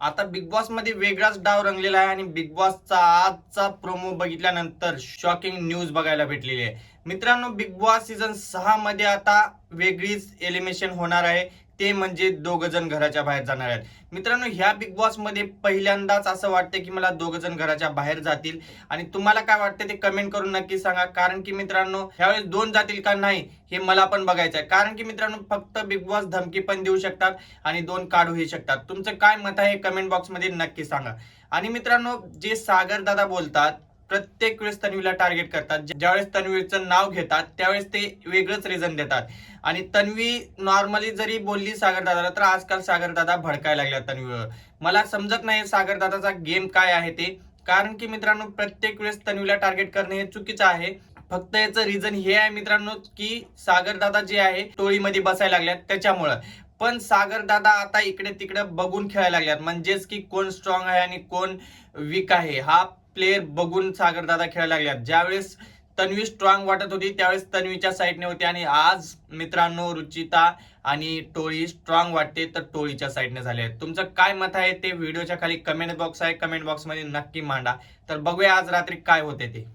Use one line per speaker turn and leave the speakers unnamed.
आता big boss मध्ये वेगळाच डाव रंगलेला आहे आणि बिग बॉसचा आजचा प्रोमो बघितल्यानंतर शॉकिंग न्यूज बघायला भेटलेली आहे. मित्रांनो, बिग बॉस सीझन 6 मध्ये आता वेगळीच एलिमिनेशन होणार आहे. ते म्हणजे दोघ जण घराच्या बाहेर जाणार आहेत. मित्रांनो, ह्या बिग बॉस मध्ये पहिल्यांदाच असं वाटतं की मला दोघ जण घराच्या बाहेर जातील. आणि तुम्हाला काय वाटतं ते कमेंट करून नक्की सांगा. कारण की मित्रांनो, ह्यावेळेस दोन जातील का नाही हे मला पण बघायचं आहे. कारण की मित्रांनो, फक्त बिग बॉस धमकी पण देऊ शकतात आणि दोन काढूही शकतात. तुमचं काय मत आहे कमेंट बॉक्स मध्ये नक्की सांगा. आणि मित्रांनो, जे सागर दादा बोलतात, प्रत्येक वेळेस तन्वीला टार्गेट करतात. ज्यावेळेस तन्वीचं नाव घेतात त्यावेळेस ते वेगळंच रिझन देतात. आणि तन्वी नॉर्मली जरी बोलली सागर दादाला तर आजकाल सागर दादा भडकायला लागल्या तन्वीवर. मला समजत नाही सागर दादाचा गेम काय आहे ते. कारण की मित्रांनो, प्रत्येक वेळेस तन्वीला टार्गेट करणे हे चुकीचं आहे. फक्त याचं रिझन हे आहे मित्रांनो की सागर दादा जे आहे टोळीमध्ये बसायला लागल्यात त्याच्यामुळं. पण सागर दादा आता इकडे तिकडे बघून खेळायला लागल्यात. म्हणजेच की कोण स्ट्रॉंग आहे आणि कोण वीक आहे हा प्लेयर बघून सागर दादा खेळायला लागल्यात. ज्यावेळेस तन्वी स्ट्रॉंग वाटत होती त्यावेळेस तन्वीच्या साईडने होती आणि आज मित्रांनो रुचिता आणि टोळी स्ट्रॉंग वाटते तर टोळीच्या साईडने झाले आहेत. तुमचं काय मत आहे ते व्हिडिओच्या खाली कमेंट बॉक्स आहे, कमेंट बॉक्स मध्ये नक्की मांडा. तर बघूया आज रात्री काय होते ते.